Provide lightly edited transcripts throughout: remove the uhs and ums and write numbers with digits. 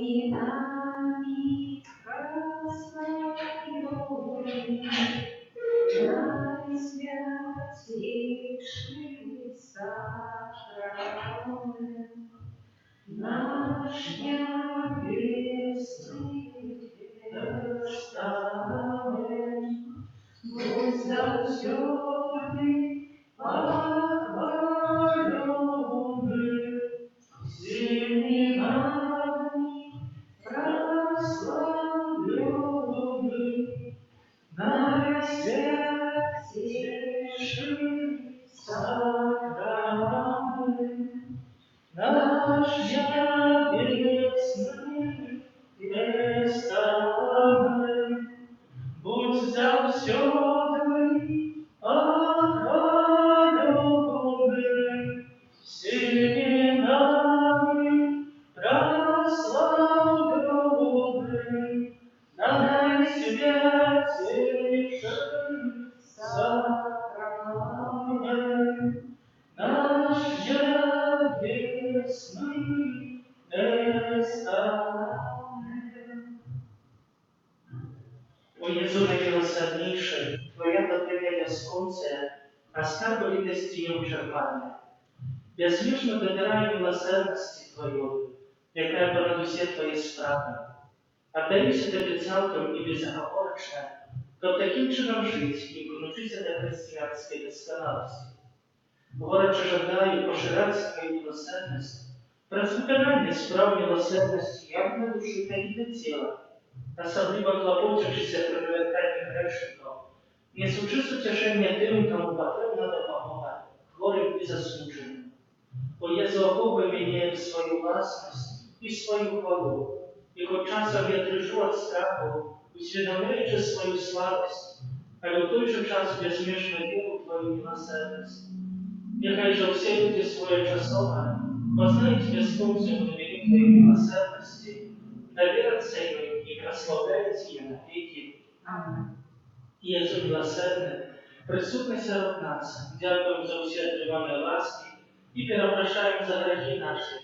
Семенами красноголовыми наисвятейший сохранен наш небесный Тестамент. Будь завсёды похвалены семенами прославлены, наисвятейший сохранен наш небесный Тестамент. Будь завсёды охвалены семенами прославлены, наисвятейший сохранен наш небесный Тестамент. О Jezu najmilosrdniejszy, Twoja dopełnienia skące, a skarbu litości nieuczerpane. Безмежно добираю милосердности Твою, якая понад усе Твои справи. Отдаюся Тебе цілком і безоговорочно, щоб таким чином жити і внучитися до християнської досконалості. Горяче жадаю поширати Твою милосердність, про виконання справ милосердності як на душу, так і для тіла, особливо клопочучися про привертання грешників, несучи сутішення тим, кому потрібна допомога, хворим і засмученим. О Єзу, охопи мене в свою власність і свою хвалу, і хоч часом я дрижу від страху, усвідомляючи свою слабость, але в той же час безмежно віру в Твою милосердність. Нехай же все люди своечасово познають безконцию глубины Твоей милосердности, доверятся Ему и прославляют Ее навеки. Аминь. Єзу милосердний, присутний серед нас, дякуємо за всі отримані ласки и перепрошаем за грехи наши.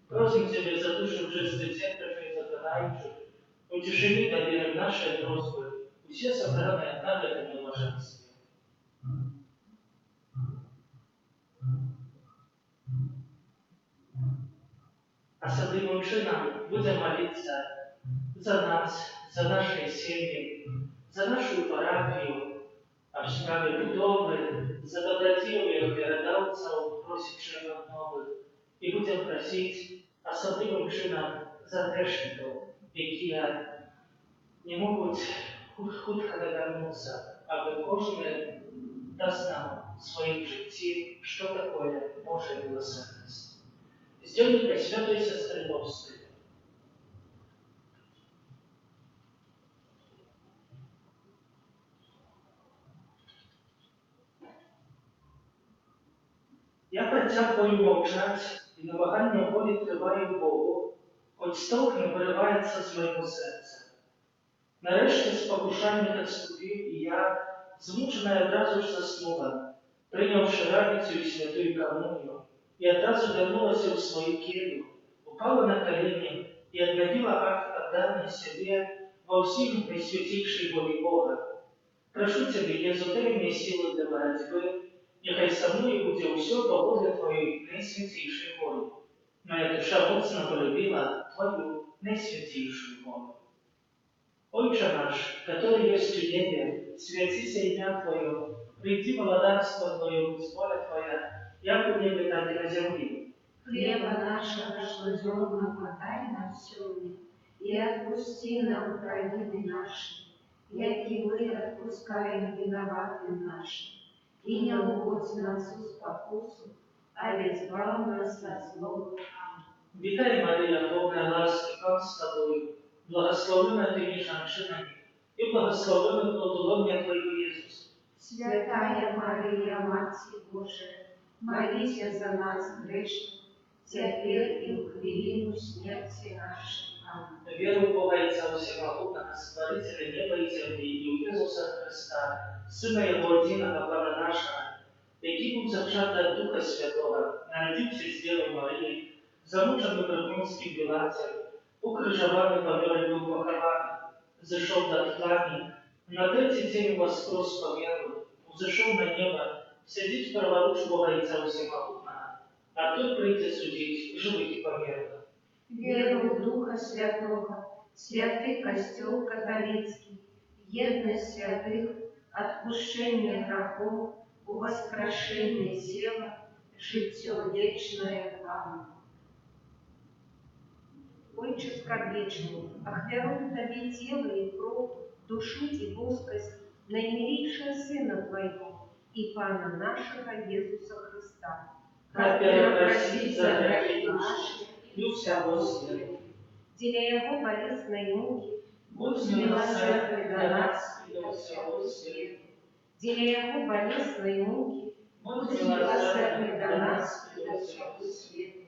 Просим Тебя за душу чистых терпевших и заклинающих, утешени доверим наши просьбы, все собранные от нагоды и блаженстве. Особливим чином будемо молитися за нас, за наші сім'ї, за нашу парафію, а в справі будови, за добродіїв передавців, просячи нових, і будемо просити особливим чином за грешників, які не можуть хутко довернутися, аби кожен дасть нам в своїм житті, що таке Божа милосердність. Сделай Пресвятой Сестры Божской. Я хотел помолчать и на вагание воли триваю Богу, хоть столк не виривається з моєго серця. Нарешті з покушання відступив, і я, змучена одразу ж заснула, прийнявши радицю і святую комунію, і одразу вернулася в свою келью, упала на колени и объявила акт отдания себе во всем пресвятейшей воле Бога. Прошу Тебя, Езу, дай мне силы для борьбы, нехай со мной будет все по воле Твоей наисвятейшей воли. Моя душа моцно полюбила Твою наисвятейшую волю. Отче наш, который есть в небе, святися имя Твое, приди владарство Твое, воля Твоя, як у небе, так и на земле. Хлеба нашего ежедневного подай нам сегодня, и отпусти нам провины наши, яки мы отпускаем виноватым нашим. И не уводь нас в спокусу, а избавь нас от злого. Вітай, Марія, повна ласки, Пан з тобою, благословена ти між женщинами, и благословен плод лона Твоего, Иисус. Святая Мария, Матерь Божия, молись за нас грешных, теперь и в хвилину смерти нашей. Аминь. Веру в Бога Отца Всемогутного, Створителя неба и земли, и в Иисуса Христа, Сына Его единого, Бога нашего, який був зачатий від Духа Святого, народився з Діви Марії, замучений при Понтській Пілаті, укрижований, помер і був похований, зійшов до тлані, на третій день воскрес померли, узійшов на небо, сидить праворуч Бога Отця Всемогутнього, а тут прийде судить живих і померлих. Веру в Духа Святого, святый костел католицкий, едность святых, отпущение грехов, воскрешение тела, житье вечное. Аминь. Отче скорбечный, ахвярую Тебе тело и кровь, душу и плоскость наимилейшего Сына Твоего и Пана нашего Иисуса Христа, Как просить за грехи наши и всего света. деля Его болезной муки, Будь милосердный для нас и для всего света. деля Его болезной муки, Будь милосердный для нас и для всего света.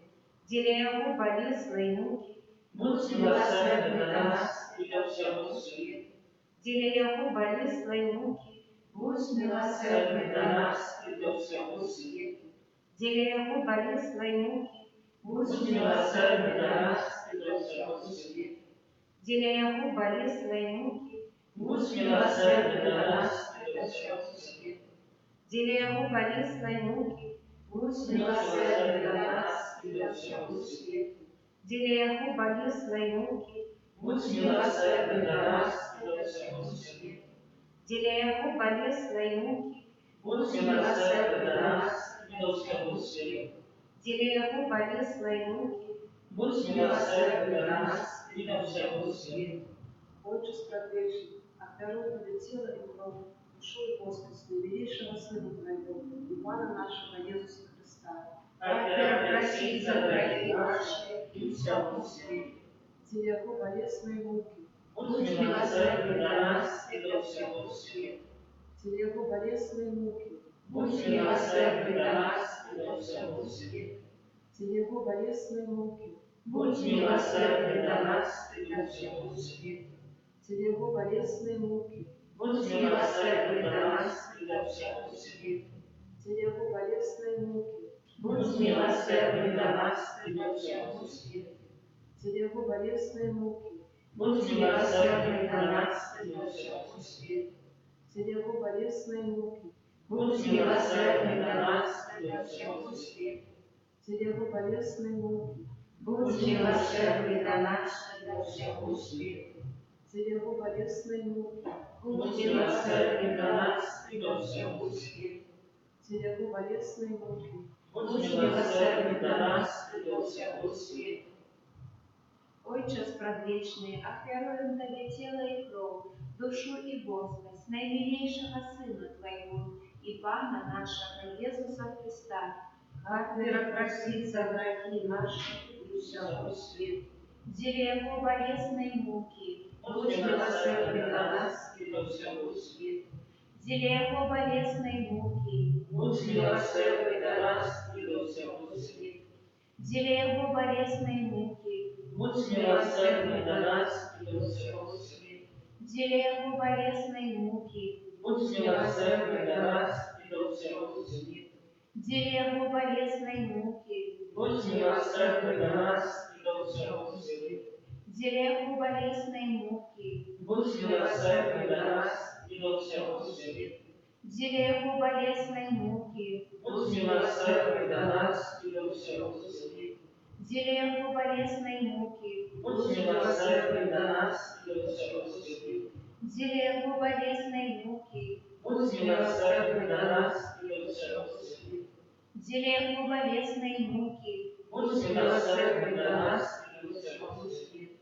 деля Его болезной муки, Будь милосердный для нас и для всего света. деля Его болезной муки, Будь милосердный для нас и для всего света. деля Его болезной муки, Будь милосердный для нас и для всего света. деля Его болезной муки, Будь милосердный для нас и для всего света. деля Его болезной муки, Будь милосердный для нас и для всего света. деля Его болезной муки, Будь милосердный для нас и для всего света. деля Его болезной муки, Будь милосердный для нас и для всего света. деля Его болезной муки, Будь милосердный для нас и для всего света. Отче скорбечный, ахвярую Тебе тело и кровь, душу и плоскость наимилейшего Сына Твоего и Пана нашего Иисуса Христа, Просить за грехи наши и всего света. деля Его болезной муки, Будь милосердный для нас и для всего света. деля Его болезной муки, Будь милосердный для нас и для всего света. деля Его болезной муки, Будь милосердный для нас и для всего света. деля Его болезной муки, Будь милосердный для нас и для всего света. деля Его болезной муки, Будь милосердный для нас и для всего света. деля Его болезной муки, Будь милосердный для нас и для всего света. деля Его болезной муки, Будь милосердный для нас и для всего света. деля Его болезной муки, Будь милосердный для нас и для всего света. деля Его болезной муки, Будь милосердный для нас и для всего света. деля Его болезной муки, Будь милосердный для нас и для всего света. Отче спрадвечный, ахвяруем Тебе тело и кровь, душу и плоскость наимилейшего Сына Твоего и Пана нашего Иисуса Христа, как просить за грехи наши и всего света. Деля Его болезной муки, Будь милосердный для нас и для всего света. деля Его болезной муки, Будь милосердный для нас и для всего света. деля Его болезной муки, Будь милосердный для нас и для всего света. деля Его болезной муки, Будь милосердный для нас и для всего света. деля Его болезной муки, Будь милосердный для нас и для всего света. деля Его болезной муки, Будь милосердный для нас и для всего света. деля Его болезной муки, Будь милосердный для нас и для всего света. деля Его болезной муки, Будь милосердный для нас и для всего света. деля Его болезной муки, Будь милосердный для нас и для всего света. деля Его болезной муки. Будь милосердный для нас и для всего света.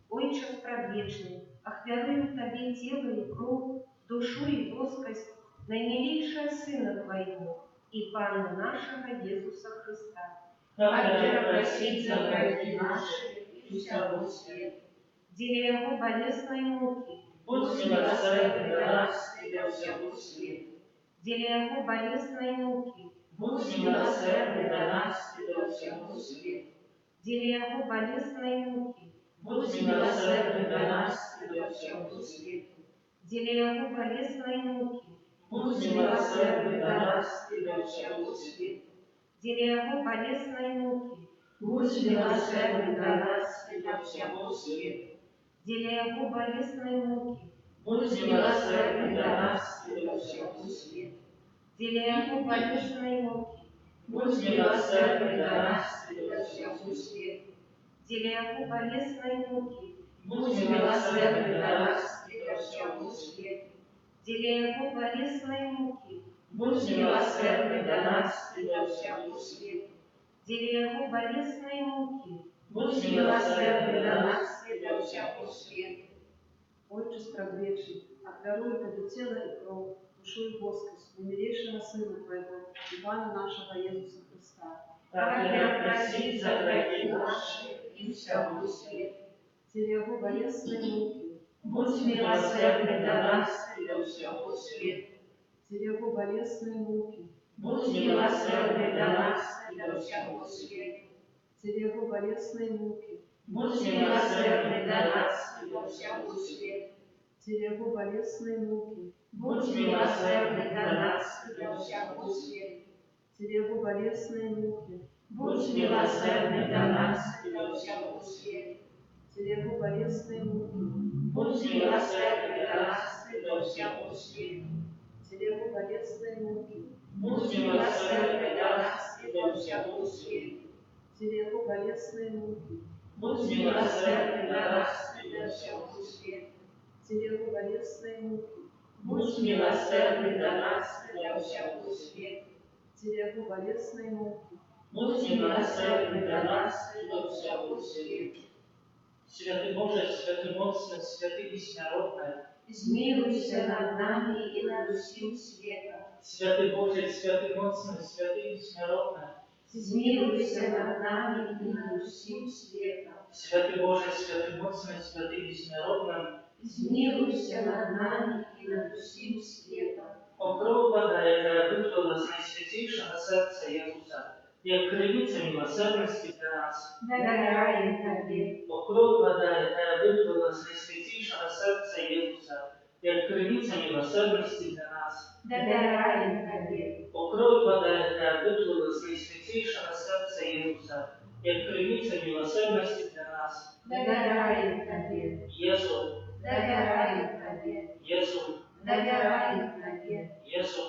Отче спрадвечный, ахвярую Тебе тело и кровь, душу и плоскость наимилейшего Сына Твоего и Пана нашего Иисуса Христа, Как просить за грехи наши и всего света. деля Его болезной муки, Будь милосердный для нас и для всего света. деля Его болезной муки, Будь милосердный для нас и для всего света. деля Его болезной муки, Будь милосердный для нас и для всего света. деля Его болезной муки, Будь милосердный до нас и до всего света. Деля Его болезной муки, Будь милосердный до нас и до всего света. деля Его болезной муки, Будь милосердный до нас и до всего света. деля Его болезной муки, Будь милосердный до нас и до всего света. деля Его болезной муки, Будь милосердный до нас и до всего света. деля Его болезной муки, Будь милосердный до нас и до всего света. деля Его болезной муки, Будь милосердный до нас и до всего света. Отче предвечный, обдаруй это тело и кровь, душу и воскрес, умеревшего Сына Твоего, Ивана нашего Иисуса Христа, Как просить за грехи наши и всего света. деля Его болезной муки, Будь милосердный до нас и до всего света. деля Его болезной муки, Будь милосердный до нас и до всего света. деля Его болезной муки, Будь милосердный до нас и до всего света. деля Его болезной муки, Будь милосердный до нас и до всего света. деля Его болезной муки, Будь милосердный до нас и до всего света. деля Его болезной муки, Будь милосердный до нас и до всего света. деля Его болезной муки, Будь милосердный до нас и до всего света. деля Его болезной муки, Будь милосердный до нас и до всего света. деля Его болезной муки, Будь милосердный до нас и до всего света. деля Его болезной муки, Будь милосердный до нас и до всего света. Святый Боже, святый моцный, святый бессмертный, Змилуйся над нами и над всем светом. святый Боже, святый моцный, святый бессмертный, Змилуйся над нами и над всем светом. святый Боже, святый моцный, святый бессмертный, Змилуйся над нами и над всем светом. о кров вода, яка виплила з найсвятейшого серця Ісуса, як криниця милосердності для нас. Доверяем Тебе, О кров вода, яка виплила з найсвятейшого серця Ісуса, як криниця милосердності для нас. доверяем Тебе, О кров вода, яка виплила з найсвятейшого серця Ісуса, як криниця милосердності для нас. доверяем Тебе, Єсу, доверяем Тебе, Єсу, доверяем Тебе, Єсу,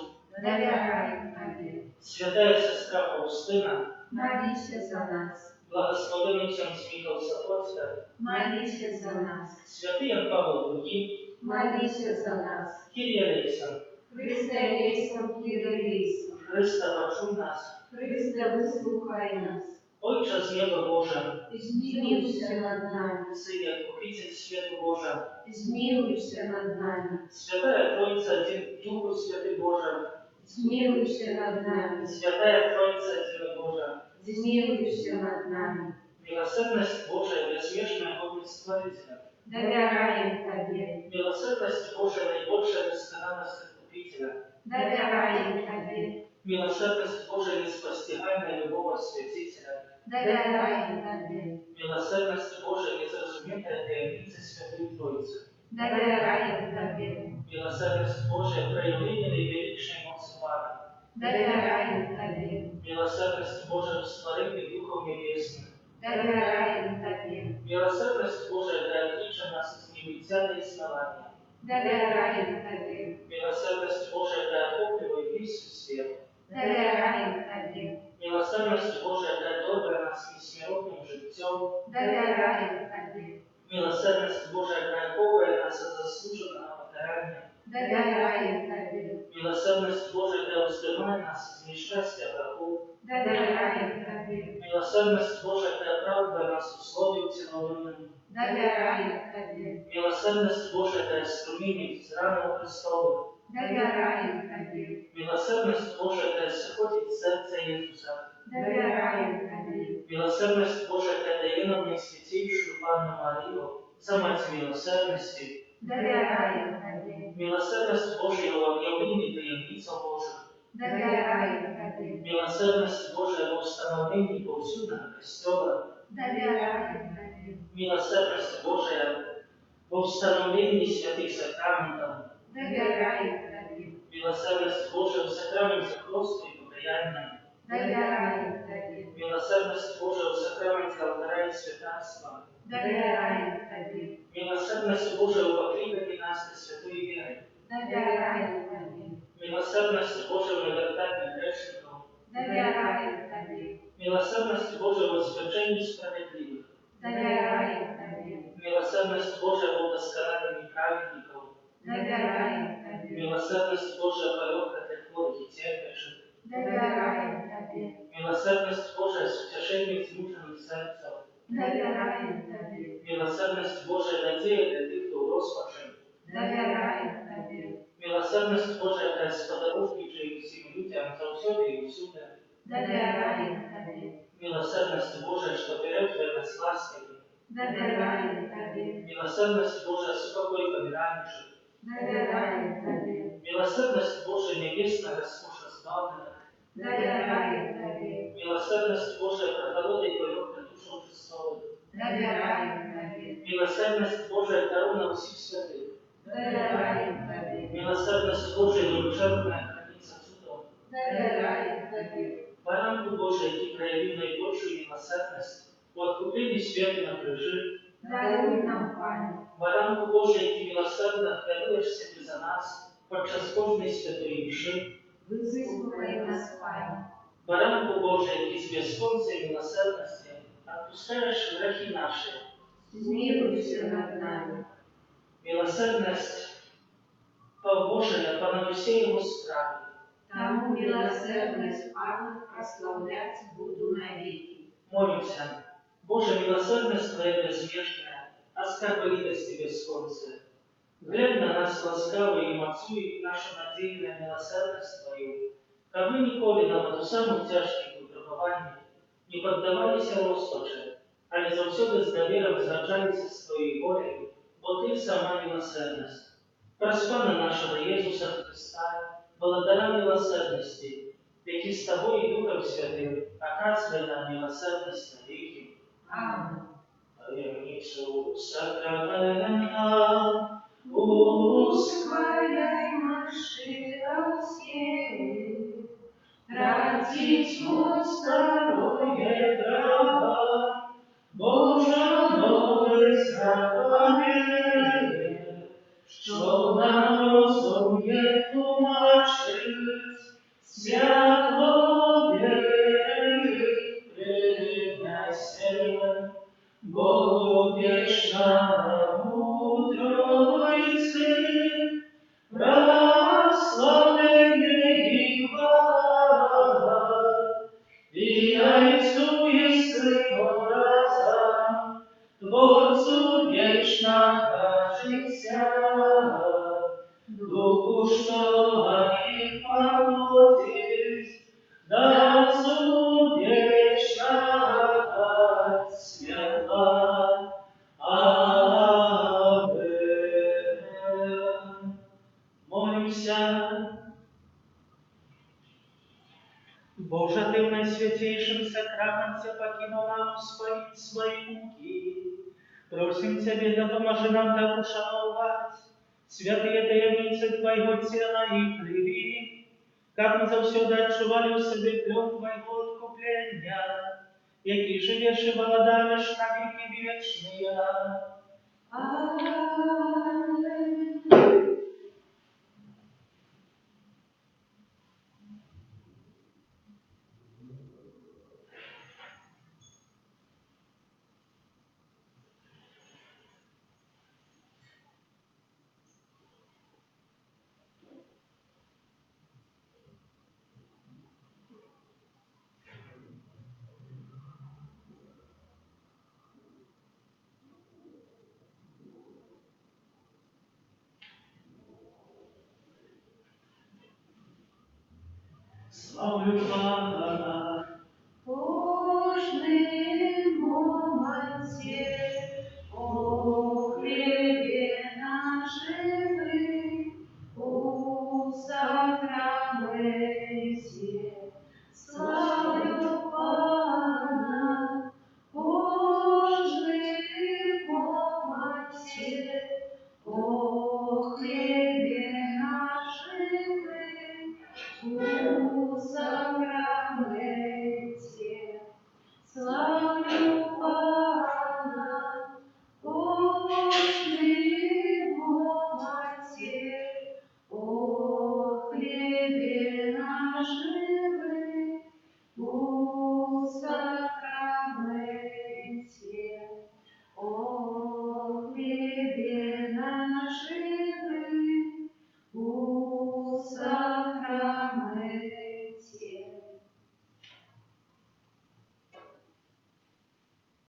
доверяем Тебе. святая сестра Фаустина, Молись за нас, благословений Михаил Сапоцька, молись за нас, святий Ян Павло II, молись за нас. Кирія Лейсон, Христе Лейсом, Кире Лейсом, Христа почуй нас, Христе вислухай нас, Отче з неба Божа, змилуйся над нами, Синя, Покритель світу Божа, змилуйся над нами, Святая Троїця, один Духу Святий Божа, змилуйся над нами, Святая Троїця, один Божа, змилуйся над нами. милосердность Божия, безмежная область Створителя, Доверяем Тебе, милосердность Божия, наибольшая доскональность Откупителя, доверяем Тебе, милосердность Божия, неспостигаемая любого Святителя, доверяем Тебе, милосердность Божия, незразумелая таємниця Святої Троїці, доверяем Тебе, милосердность Божия, проявление наивеличной моцы Пана, доверяем Тебе, милосердность Божия, растворение Духом Небесным, доверяем Тебе, милосердность Божия, да отлича нас из небытия до основания, доверяем Тебе, милосердность Божия, да охопливает весь свет, доверяем Тебе, милосердность Божия, да добрая нас бессмертным життем, доверяем Тебе, милосердность Божия, да охопливает нас от заслуженного покарания, доверяем Тебе, милосердность Божия, да уздымает нас из несчастья врагов, доверяем Тебе, милосердность Божия, да оправдывает нас условием установленным, доверяем Тебе, милосердность Божия, да струменит из раны Христова, доверяем Тебе, милосердность Божия, да сходит в сердце Иисуса, доверяем Тебе, милосердность Божия, да дає нам найсвятейшую Панну Марию, за мать милосердности, доверяем Тебе, милосердность Божия в объявлении таємниць Божих, доверяем Тебе, милосердность Божия в установлении повсюдного Христова, доверяем Тебе, милосердность Божия в установлении святых сакраментов, доверяем Тебе, милосердность сакрамент захвосту и покаяния. доверяем Тебе, Милосердность Божия в сакраменте алтаря и святарства. доверяем Тебе, Милосердность Божия в покрывании нас до святой веры. доверяем Тебе, Милосердность Божия в навердании грешников. доверяем Тебе, Милосердность Божия в возвержении справедливых. доверяем Тебе, Милосердность Божия в удосконалении праведников. доверяем Тебе, Милосердность Божия в легких и терпящих. доверяем Тебе, Милосердность Божия с утешением измученных сердцем. доверяем Тебе, Милосердность Божия надея для тех, кто в роспаче. доверяем Тебе, Милосердность Божия для сподаровничає всім людям завсюди і всюди. доверяем Тебе, Милосердность Божия, что перед нас ласками. доверяем Тебе, Милосердность Божия с упокой помирающих. доверяем Тебе, Милосердность Божия небесная роскошь избавленных. доверяем Тебе, Милосердность Божия прохолода и полет на душу Христову. доверяем Тебе, Милосердность Божия корона всех святых. доверяем Тебе, Милосердность Божия неучебная граница судов. доверяем Тебе, Баранку Божия, який проявив найбільшу милосердність у откупленні святу на крижі. даруй нам память, Баранку Божия, який милосердно хвилюєш себе за нас під час кожної святої мши. выслухай нас память, Баранку Божия, який з безконцей милосердності отпускаєш грехи наші. смилуйся над нами, Милосердность Божия понад усі його справи. тому милосердность память прославлять буду навеки. Молимся. Боже, милосердность Твоя безмежная, оскорбитель бесконцая. Глядь на нас ласкаво и мацуй нашу надеянную милосердность Твою, как мы николи нам эту самую тяжких выпробований не поддавались розпаче, але завсёды с довером зраджаемся своей волей, бо Ты сама милосердность. Проспана нашего Иисуса Христа, благодаря милосердности, які с Тобой и Духом Святым оказывай нам милосердность навеки. Аминь. Таємницю сакрамента Ускоряй наши рассеи, тратить Второе право, Божа новий заповідь, що нам розумє тлумачить, свято віри прирівняйся. Богу вічна мудройці, прославлений хвала, і Отцу і Сину разом, Творцу вічного життя, Духу, що їх поводить, да Отцу вічного святла. Амен. Молимся. Боже, Ты в наисвятейшем сакраменте покинул нам исполнить свои муки. Просим Тебе, да поможи нам так ушановать святые таємниці Твоего тела и крови, как мы завсёды отчували у себе плен Твоего откупления, який живеш и владаешь на веки вечные. Аминь. Славлю Твоя